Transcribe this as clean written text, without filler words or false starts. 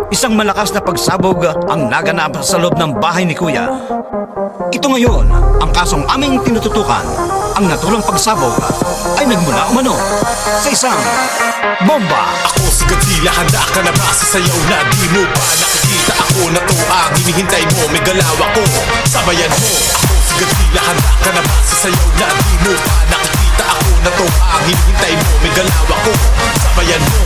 Isang malakas na pagsabog ang naganap sa loob ng bahay ni Kuya. Ito ngayon ang kasong aming tinututukan. Ang natulang pagsabog ay nagmula umano sa isang bomba. Ako si Godzilla, handa ka na ba sa sayaw na di mo ba nakikita? Ako na to ang hinihintay mo, may galaw ako, sabayan mo. Ako si Godzilla, handa ka na ba sa sayaw na di mo ba nakikita? Ako na to ang hinihintay mo, may galaw ako, sabayan mo.